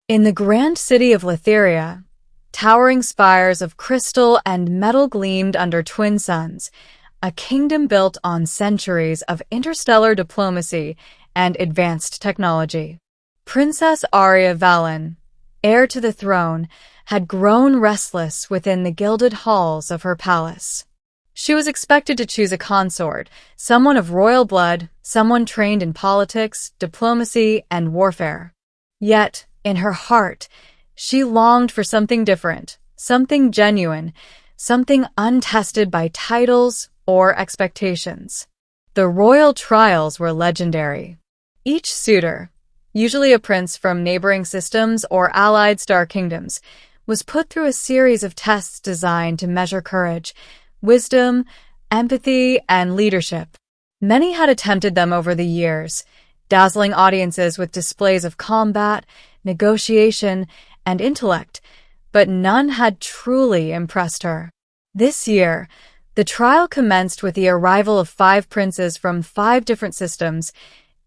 In the grand city of Letheria, towering spires of crystal and metal gleamed under twin suns, a kingdom built on centuries of interstellar diplomacy and advanced technology. Princess Arya Valen, heir to the throne, had grown restless within the gilded halls of her palace. She was expected to choose a consort, someone of royal blood, someone trained in politics, diplomacy, and warfare. Yet, in her heart, she longed for something different, something genuine, something untested by titles or expectations. The royal trials were legendary. Each suitor, usually a prince from neighboring systems or allied star kingdoms, was put through a series of tests designed to measure courage, wisdom, empathy, and leadership. Many had attempted them over the years, dazzling audiences with displays of combat, negotiation, and intellect, but none had truly impressed her. This year, the trial commenced with the arrival of 5 princes from 5 different systems,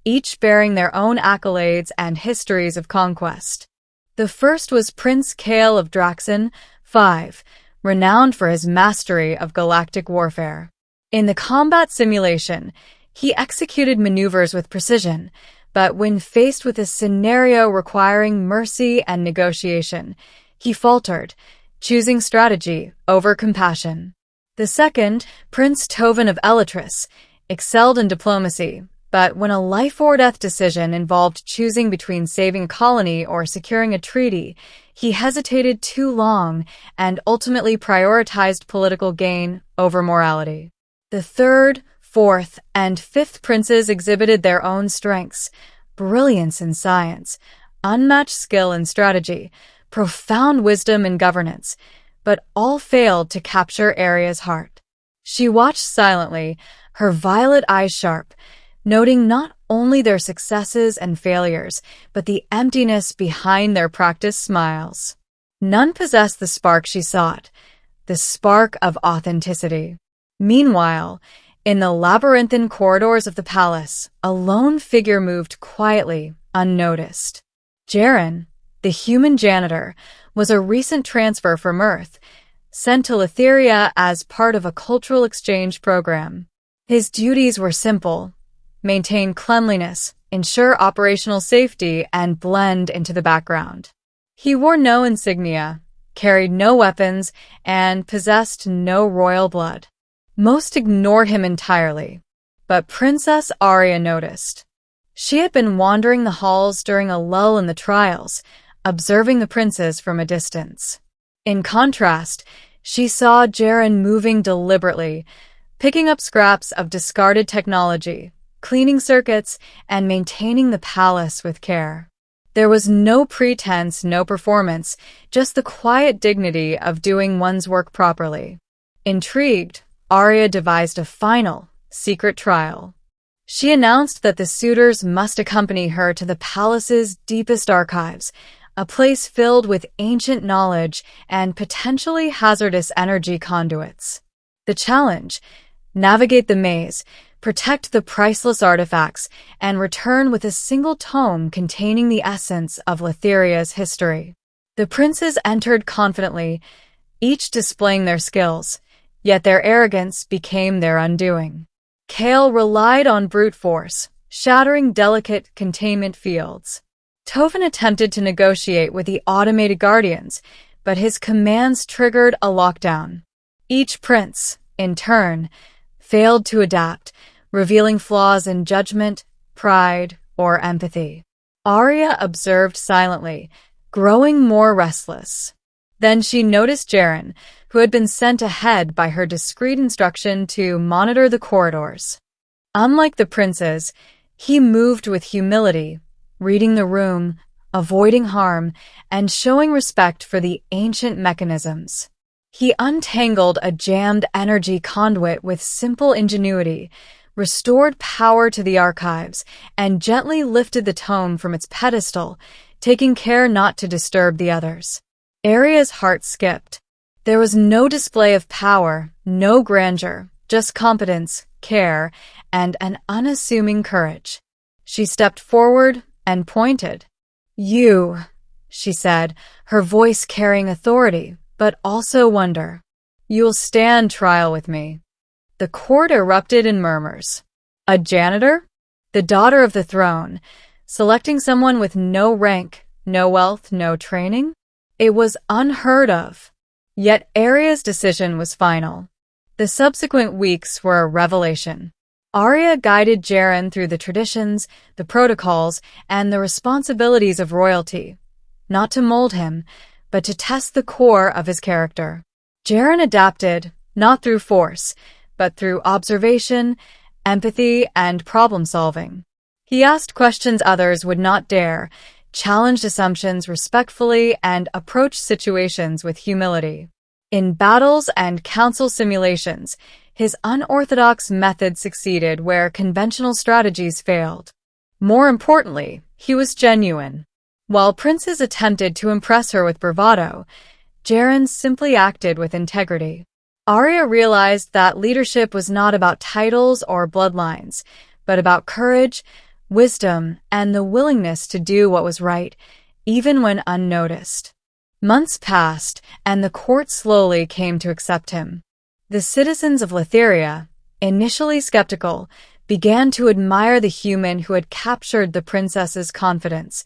each bearing their own accolades and histories of conquest. The first was Prince Kael of Draxon, 5, renowned for his mastery of galactic warfare. In the combat simulation, he executed maneuvers with precision, but when faced with a scenario requiring mercy and negotiation, he faltered, choosing strategy over compassion. The second, Prince Tovin of Elatris, excelled in diplomacy, but when a life-or-death decision involved choosing between saving a colony or securing a treaty, he hesitated too long and ultimately prioritized political gain over morality. The third, fourth, and fifth princes exhibited their own strengths: brilliance in science, unmatched skill in strategy, profound wisdom in governance, but all failed to capture Arya's heart. She watched silently, her violet eyes sharp, noting not only their successes and failures, but the emptiness behind their practiced smiles. None possessed the spark she sought, the spark of authenticity. Meanwhile, in the labyrinthine corridors of the palace, a lone figure moved quietly, unnoticed. Jaren, the human janitor, was a recent transfer from Earth, sent to Letheria as part of a cultural exchange program. His duties were simple: maintain cleanliness, ensure operational safety, and blend into the background. He wore no insignia, carried no weapons, and possessed no royal blood. Most ignored him entirely, but Princess Arya noticed. She had been wandering the halls during a lull in the trials, observing the princes from a distance. In contrast, she saw Jaren moving deliberately, picking up scraps of discarded technology, cleaning circuits, and maintaining the palace with care. There was no pretense, no performance, just the quiet dignity of doing one's work properly. Intrigued, Arya devised a final, secret trial. She announced that the suitors must accompany her to the palace's deepest archives, a place filled with ancient knowledge and potentially hazardous energy conduits. The challenge: navigate the maze, protect the priceless artifacts, and return with a single tome containing the essence of Letheria's history. The princes entered confidently, each displaying their skills, yet their arrogance became their undoing. Kael relied on brute force, shattering delicate containment fields. Tovin attempted to negotiate with the automated guardians, but his commands triggered a lockdown. Each prince, in turn, failed to adapt, revealing flaws in judgment, pride, or empathy. Arya observed silently, growing more restless. Then she noticed Jaren, who had been sent ahead by her discreet instruction to monitor the corridors. Unlike the princes, he moved with humility, reading the room, avoiding harm, and showing respect for the ancient mechanisms. He untangled a jammed energy conduit with simple ingenuity, restored power to the archives, and gently lifted the tome from its pedestal, taking care not to disturb the others. Arya's heart skipped. There was no display of power, no grandeur, just competence, care, and an unassuming courage. She stepped forward and pointed. "You," she said, her voice carrying authority, but also wonder. "You'll stand trial with me." The court erupted in murmurs. A janitor? The daughter of the throne, selecting someone with no rank, no wealth, no training? It was unheard of. Yet Arya's decision was final. The subsequent weeks were a revelation. Arya guided Jaren through the traditions, the protocols, and the responsibilities of royalty, not to mold him, but to test the core of his character. Jaren adapted, not through force, but through observation, empathy, and problem-solving. He asked questions others would not dare, challenged assumptions respectfully, and approached situations with humility. In battles and council simulations, his unorthodox method succeeded where conventional strategies failed. More importantly, he was genuine. While princes attempted to impress her with bravado, Jaren simply acted with integrity. Arya realized that leadership was not about titles or bloodlines, but about courage, wisdom, and the willingness to do what was right, even when unnoticed. Months passed, and the court slowly came to accept him. The citizens of Lytheria, initially skeptical, began to admire the human who had captured the princess's confidence,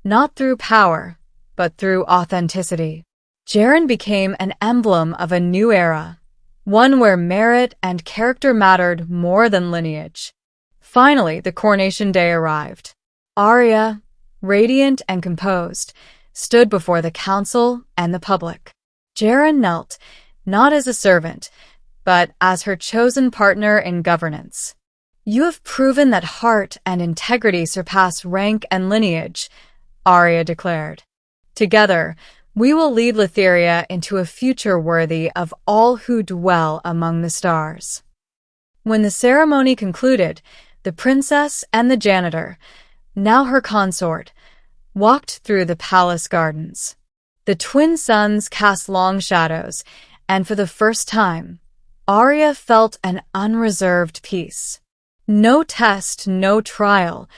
not through power, but through authenticity. Jaren became an emblem of a new era, one where merit and character mattered more than lineage. Finally, the coronation day arrived. Arya, radiant and composed, stood before the council and the public. Jaren knelt, not as a servant, but as her chosen partner in governance. "You have proven that heart and integrity surpass rank and lineage," Arya declared. "Together, we will lead Lytheria into a future worthy of all who dwell among the stars." When the ceremony concluded, the princess and the janitor, now her consort, walked through the palace gardens. The twin suns cast long shadows, and for the first time, Arya felt an unreserved peace. No test, no trial,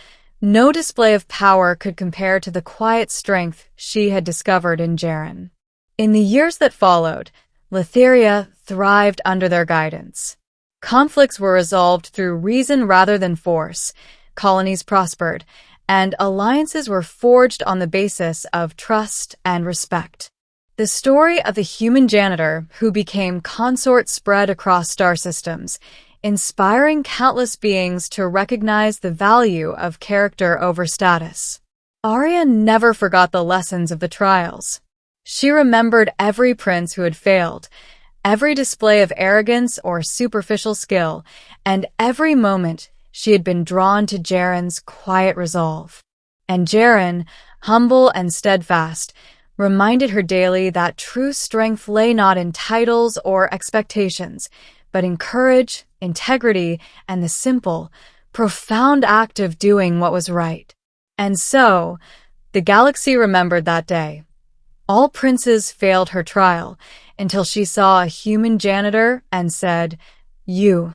no display of power could compare to the quiet strength she had discovered in Jaren. In the years that followed, Lytheria thrived under their guidance. Conflicts were resolved through reason rather than force, colonies prospered, and alliances were forged on the basis of trust and respect. The story of the human janitor who became consort spread across star systems, inspiring countless beings to recognize the value of character over status. Arya never forgot the lessons of the trials. She remembered every prince who had failed, every display of arrogance or superficial skill, and every moment she had been drawn to Jaren's quiet resolve. And Jaren, humble and steadfast, reminded her daily that true strength lay not in titles or expectations, but in courage, integrity, and the simple, profound act of doing what was right. And so, the galaxy remembered that day. All princes failed her trial until she saw a human janitor and said, "You."